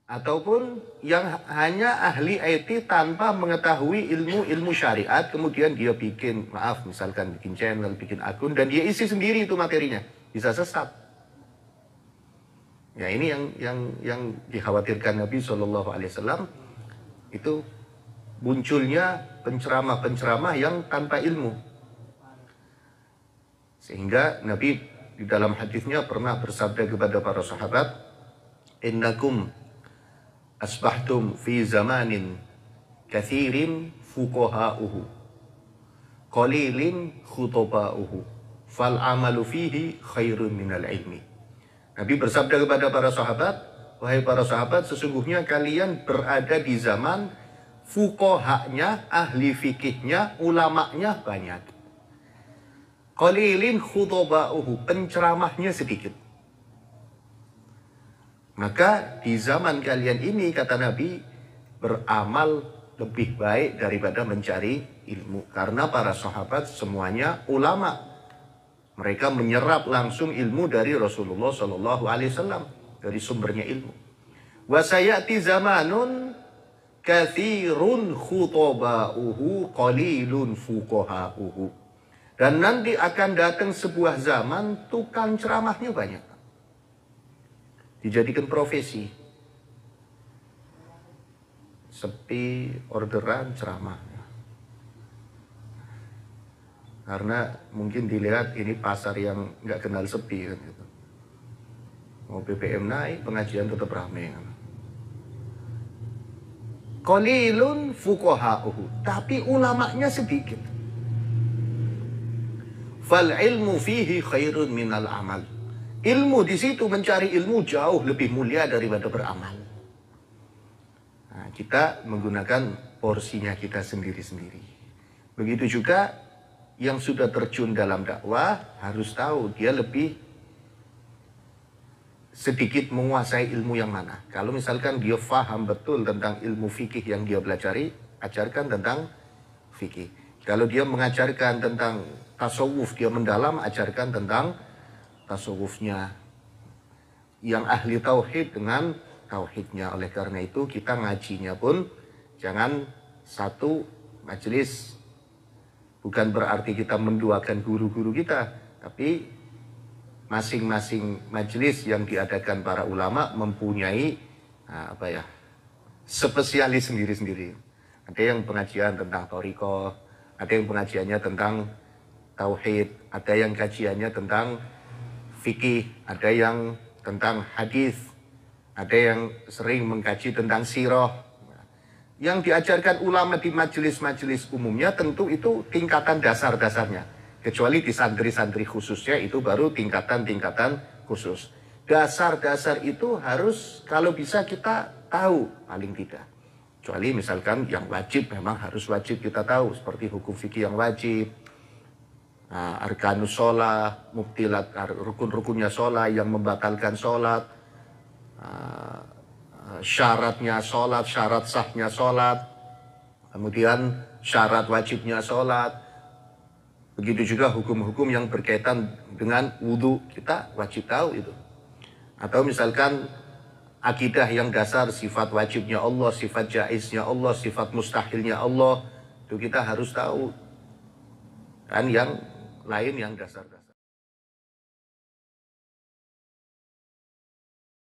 ataupun yang hanya ahli IT tanpa mengetahui ilmu syariat, kemudian dia bikin, misalkan bikin channel, bikin akun, dan dia isi sendiri itu materinya, bisa sesat. Ya, ini yang dikhawatirkan Nabi SAW, itu munculnya penceramah-penceramah yang tanpa ilmu. Sehingga Nabi di dalam hadisnya pernah bersabda kepada para sahabat, "Innakum asbahtum fi zamanin kathirin fuqaha'uhu qalilin khutoba'uhu fal amalu fihi khairun minal ilmi." Nabi bersabda kepada para sahabat, "Wahai para sahabat, sesungguhnya kalian berada di zaman fuqahanya, ahli fikihnya, ulamanya banyak. Qalilin khutoba'uhu, penceramahnya sedikit. Maka di zaman kalian ini," kata Nabi, "beramal lebih baik daripada mencari ilmu." Karena para sahabat semuanya ulama. Mereka menyerap langsung ilmu dari Rasulullah SAW, dari sumbernya ilmu. "Wa sayati zamanun kathirun khutoba'uhu qalilun fuqaha'uhu." Dan nanti akan datang sebuah zaman tukang ceramahnya banyak. Dijadikan profesi. Sepi orderan ceramah. Karena mungkin dilihat ini pasar yang nggak kenal sepi kan gitu. Mau BBM naik, pengajian tetap ramai kan. Qalilun fuqaha'uhu, tapi ulamanya sedikit. Fal ilmu fihi khairun minal amal. Ilmu di situ, mencari ilmu jauh lebih mulia daripada beramal. Nah, kita menggunakan porsinya kita sendiri-sendiri. Begitu juga yang sudah terjun dalam dakwah harus tahu dia lebih sedikit menguasai ilmu yang mana. Kalau misalkan dia faham betul tentang ilmu fikih yang dia pelajari, ajarkan tentang fikih. Kalau dia mengajarkan tentang tasawuf, dia mendalam, ajarkan tentang tasawufnya. Yang ahli tauhid dengan tauhidnya. Oleh karena itu kita ngajinya pun jangan satu majelis. Bukan berarti kita menduakan guru-guru kita, tapi masing-masing majelis yang diadakan para ulama mempunyai spesialis sendiri-sendiri. Ada yang pengajian tentang thariqah, ada yang pengajiannya tentang tauhid, ada yang kajiannya tentang fikih, ada yang tentang hadis, ada yang sering mengkaji tentang sirah. Yang diajarkan ulama di majelis-majelis umumnya tentu itu tingkatan dasar-dasarnya. Kecuali di santri-santri khususnya itu baru tingkatan-tingkatan khusus. Dasar-dasar itu harus kalau bisa kita tahu paling tidak. Kecuali misalkan yang wajib memang harus wajib kita tahu. Seperti hukum fikih yang wajib. Arkanus sholat, mubtilat, rukun-rukunnya sholat, yang membatalkan sholat. Syaratnya sholat, syarat sahnya sholat, kemudian syarat wajibnya sholat. Begitu juga hukum-hukum yang berkaitan dengan wudhu, kita wajib tahu itu. Atau misalkan akidah yang dasar, sifat wajibnya Allah, sifat jaiznya Allah, sifat mustahilnya Allah, itu kita harus tahu. Dan yang lain yang dasar.